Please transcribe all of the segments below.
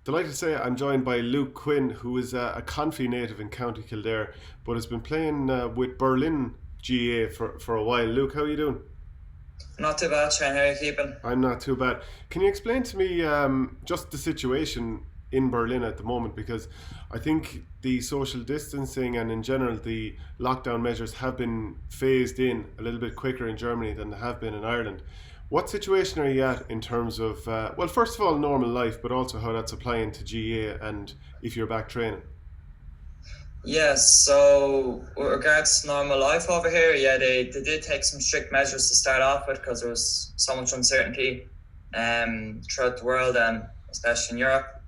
Delighted to say I'm joined by Luke Quinn, who is a Confey native in County Kildare, but has been playing with Berlin GAA for a while. Luke, how are you doing? Not too bad, Shane. How are you keeping? I'm not too bad. Can you explain to me just the situation in Berlin at the moment? Because I think the social distancing and in general the lockdown measures have been phased in a little bit quicker in Germany than they have been in Ireland. What situation are you at in terms of, well, first of all, normal life, but also how that's applying to GA and if you're back training? So with regards to normal life over here, they did take some strict measures to start off with because there was so much uncertainty throughout the world and especially in Europe.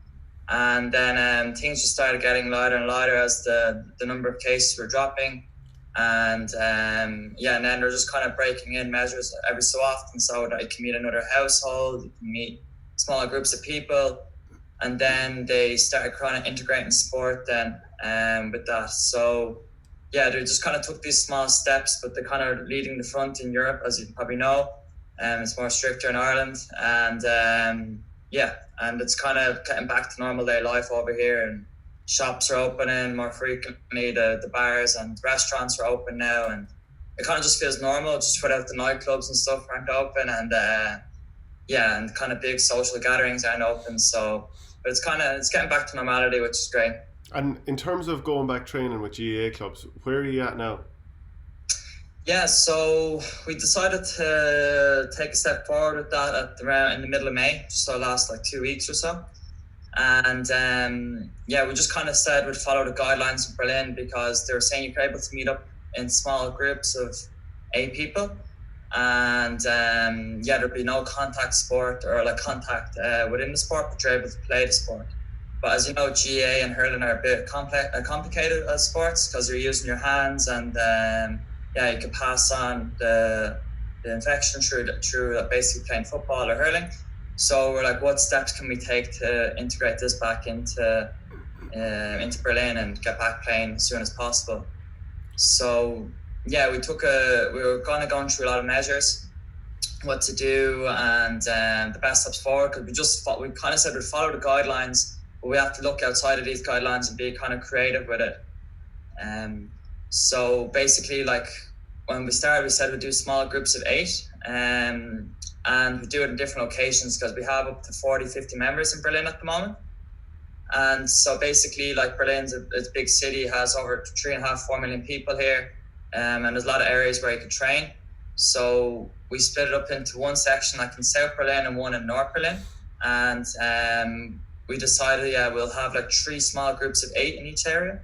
And then things just started getting lighter and lighter as the number of cases were dropping. And then they're just kind of breaking in measures every so often so that you can meet another household, you can meet smaller groups of people. And then they started kind of integrating sport then with that. So yeah, they just kind of took these small steps, but they're kind of leading the front in Europe, as you probably know. It's more stricter in Ireland, and it's kind of getting back to normal day life over here. And shops are opening more frequently. The bars and restaurants are open now, and it kind of just feels normal. Just without the nightclubs and stuff aren't open, and kind of big social gatherings aren't open. So, but it's getting back to normality, which is great. And in terms of going back training with GAA clubs, where are you at now? Yeah, so we decided to take a step forward with that around in the middle of May, so last like 2 weeks or so. And we just kind of said we'd follow the guidelines in Berlin because they were saying you're able to meet up in small groups of 8 people. And there'd be no contact sport or like contact within the sport, but you're able to play the sport. But as you know, GA and hurling are a bit complicated as sports because you're using your hands and you can pass on the infection through basically playing football or hurling. So we're like, what steps can we take to integrate this back into Berlin and get back playing as soon as possible? So yeah, we were kind of going through a lot of measures, what to do and the best steps forward, because we kind of said we'd follow the guidelines, but we have to look outside of these guidelines and be kind of creative with it. So basically, like when we started, we said we'd do small groups of 8, and we do it in different locations because we have up to 40, 50 members in Berlin at the moment. And so basically, like Berlin's a big city, has over 3.5, 4 million people here, and there's a lot of areas where you can train. So we split it up into one section like in South Berlin and one in North Berlin. And we decided, we'll have like 3 small groups of 8 in each area.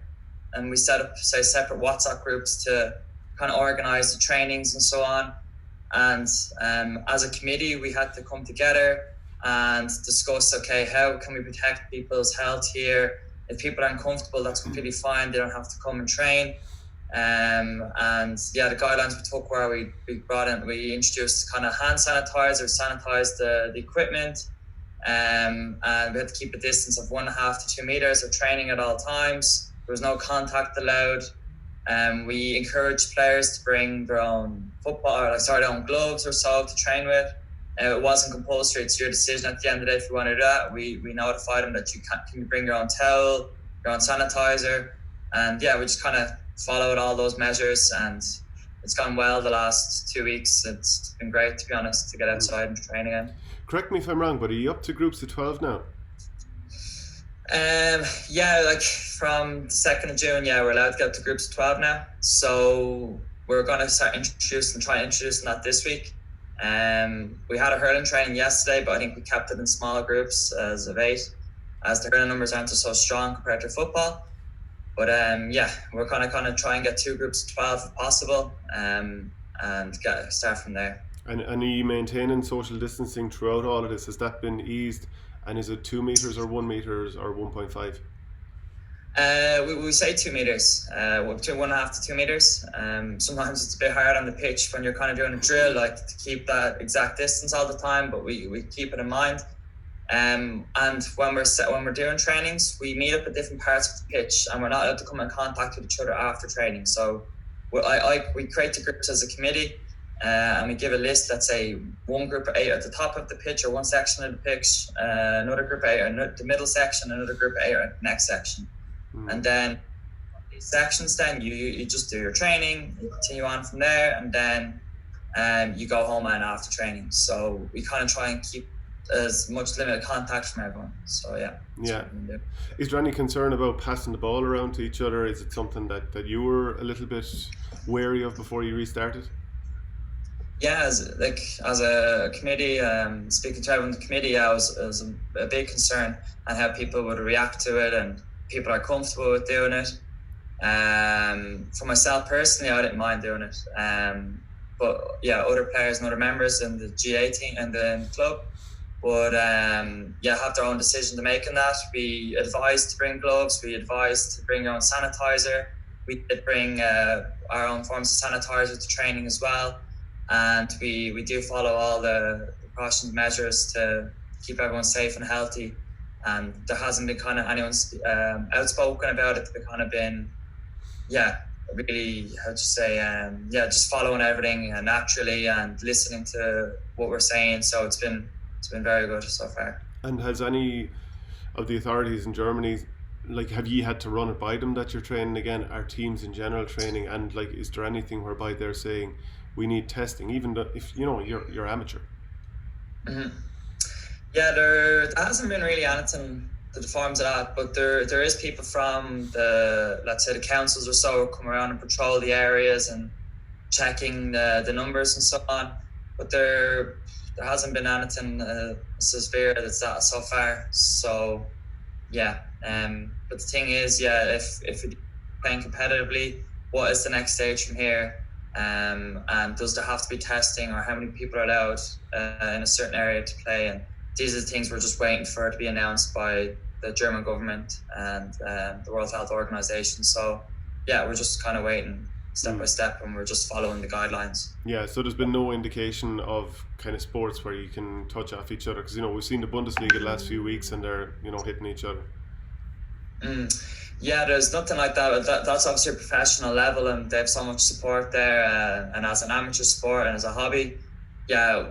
And we set up, say, separate WhatsApp groups to kind of organize the trainings and so on. And as a committee, we had to come together and discuss, okay, how can we protect people's health here? If people are uncomfortable, that's completely fine. They don't have to come and train. The guidelines we took where we introduced kind of hand sanitizer, sanitized the equipment. And we had to keep a distance of 1.5 to 2 meters of training at all times. There was no contact allowed. We encouraged players to bring their own their own gloves or so to train with. It wasn't compulsory; it's your decision at the end of the day if you want to do that. We notified them that you can bring your own towel, your own sanitizer, and we just kind of followed all those measures, and it's gone well the last 2 weeks. It's been great, to be honest, to get outside and train again. Correct me if I'm wrong, but are you up to groups of 12 now? Like from the 2nd of June, we're allowed to get up to groups of 12 now. So we're going to try introducing that this week. We had a hurling training yesterday, but I think we kept it in smaller groups as of 8, as the hurling numbers aren't so strong compared to football. But we're kind of try and get 2 groups of 12 if possible, and start from there. And are you maintaining social distancing throughout all of this? Has that been eased? And is it 2 meters or 1 meters or 1.5? We say 2 meters, between 1.5 to 2 meters. Sometimes it's a bit hard on the pitch when you're kind of doing a drill, like to keep that exact distance all the time, but we keep it in mind. And when we're doing trainings, we meet up at different parts of the pitch, and we're not allowed to come in contact with each other after training. So we create the groups as a committee, and we give a list, let's say one group of 8 at the top of the pitch or one section of the pitch, another group of 8 at the middle section, another group of 8 at the next section. And then these sections, then you just do your training, you continue on from there, and then you go home and after training. So we kind of try and keep as much limited contact from everyone. So yeah. Is there any concern about passing the ball around to each other? Is it something that you were a little bit wary of before you restarted? Yeah, as a committee, speaking to everyone in the committee, it was a big concern on how people would react to it, and people are comfortable with doing it. For myself personally, I didn't mind doing it. But yeah, other players and other members in the GAA team and the club would have their own decision to make in that. We advised to bring gloves, we advised to bring your own sanitizer. We did bring our own forms of sanitizer to training as well. And we do follow all the precautions measures to keep everyone safe and healthy. And there hasn't been kind of anyone outspoken about it. They've kind of been, really, just following everything naturally and listening to what we're saying. So it's been very good so far. And has any of the authorities in Germany, have you had to run it by them that you're training again? Are teams in general training? And is there anything whereby they're saying we need testing, even if you're amateur? Mm-hmm. Yeah, there hasn't been really anything to the forms of that, but there is people from the, let's say, the councils or so come around and patrol the areas and checking the numbers and so on. But there hasn't been anything severe that's that so far. So but the thing is, if you're playing competitively, what is the next stage from here? And does there have to be testing, or how many people are allowed in a certain area to play? And these are the things we're just waiting for to be announced by the German government and the World Health Organization. So we're just kind of waiting step by step, and we're just following the guidelines. Yeah, so there's been no indication of kind of sports where you can touch off each other, because we've seen the Bundesliga the last few weeks and they're hitting each other. Yeah, there's nothing like that. That's obviously a professional level, and they have so much support there. And as an amateur sport and as a hobby,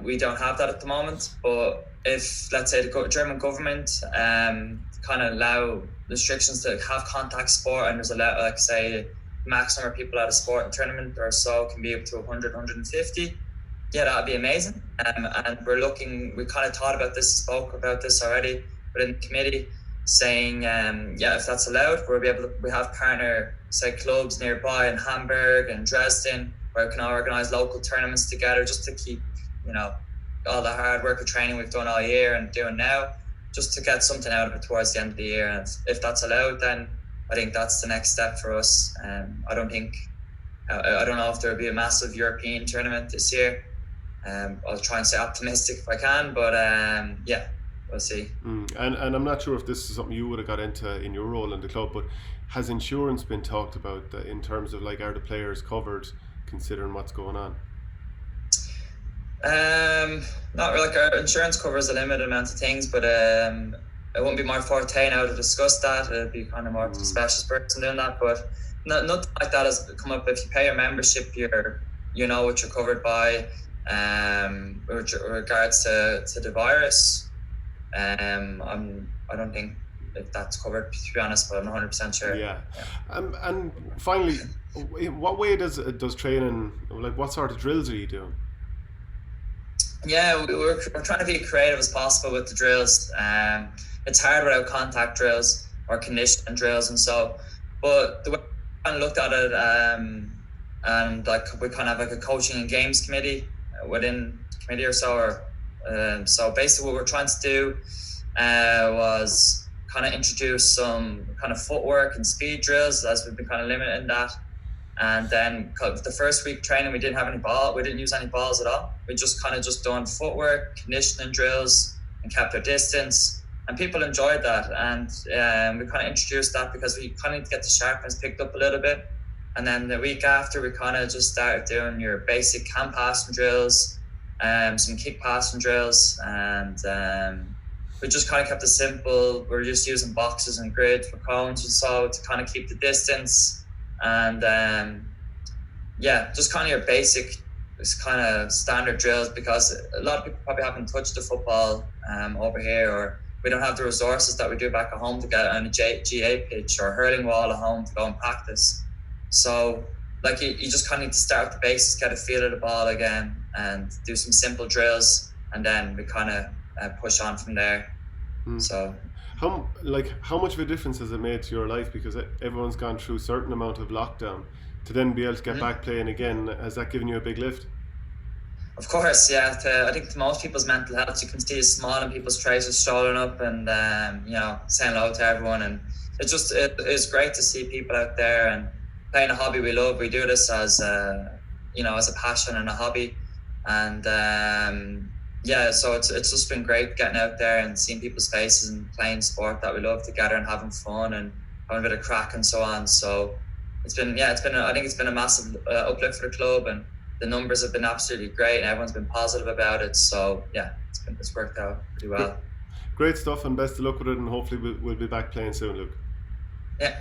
we don't have that at the moment. But if, let's say, the German government kind of allow restrictions to have contact sport, and there's say max number of people at a sporting tournament or so can be up to 100, 150. Yeah, that'd be amazing. And we kind of thought about this, spoke about this already within the committee, saying, if that's allowed, we have partner, say, clubs nearby in Hamburg and Dresden, where we can organise local tournaments together, just to keep, all the hard work of training we've done all year and doing now, just to get something out of it towards the end of the year. And if that's allowed, then I think that's the next step for us. I don't know if there'll be a massive European tournament this year. I'll try and stay optimistic if I can, but we'll see. And I'm not sure if this is something you would have got into in your role in the club, but has insurance been talked about in terms of are the players covered considering what's going on? Not really. Our insurance covers a limited amount of things, but it wouldn't be my forte now to discuss that. It'd be kind of more of a specialist person doing that, but nothing like that has come up. If you pay your membership, you know what you're covered by. With regards to the virus, I don't think if that's covered, to be honest, but I'm 100% sure. Yeah. And finally, what way does training, what sort of drills are you doing? Yeah, we're trying to be creative as possible with the drills. It's hard without contact drills or conditioning drills and so. But the way we kind of looked at it, and we kind of have a coaching and games committee within the committee or so. So basically, what we're trying to do was kind of introduce some kind of footwork and speed drills, as we've been kind of limiting that. And then the first week training, we didn't have any ball. We didn't use any balls at all. We just done footwork, conditioning drills, and kept our distance. And people enjoyed that. And we kind of introduced that because we kind of need to get the sharpness picked up a little bit. And then the week after, we kind of just started doing your basic hand passing drills, some kick passing drills, and we just kind of kept it simple. We're just using boxes and grid for cones and so to kind of keep the distance. And just kind of your basic it's kind of standard drills, because a lot of people probably haven't touched the football over here, or we don't have the resources that we do back at home to get on a GAA pitch or hurling wall at home to go and practice. So like you just kind of need to start at the basics, get a feel of the ball again, and do some simple drills, and then we kind of push on from there. So how much of a difference has it made to your life, because everyone's gone through a certain amount of lockdown, to then be able to get back playing again? Has that given you a big lift? Of course, yeah. I think to most people's mental health, you can see a smile on people's faces, strolling up and saying hello to everyone, and it's great to see people out there and playing a hobby we love. We do this as as a passion and a hobby, and so it's just been great getting out there and seeing people's faces and playing sport that we love together and having fun and having a bit of crack and so on. So I think it's been a massive uplift for the club, and the numbers have been absolutely great, and everyone's been positive about it. So yeah, it's worked out pretty well. Great stuff, and best of luck with it, and hopefully we'll be back playing soon, Luke. Yeah.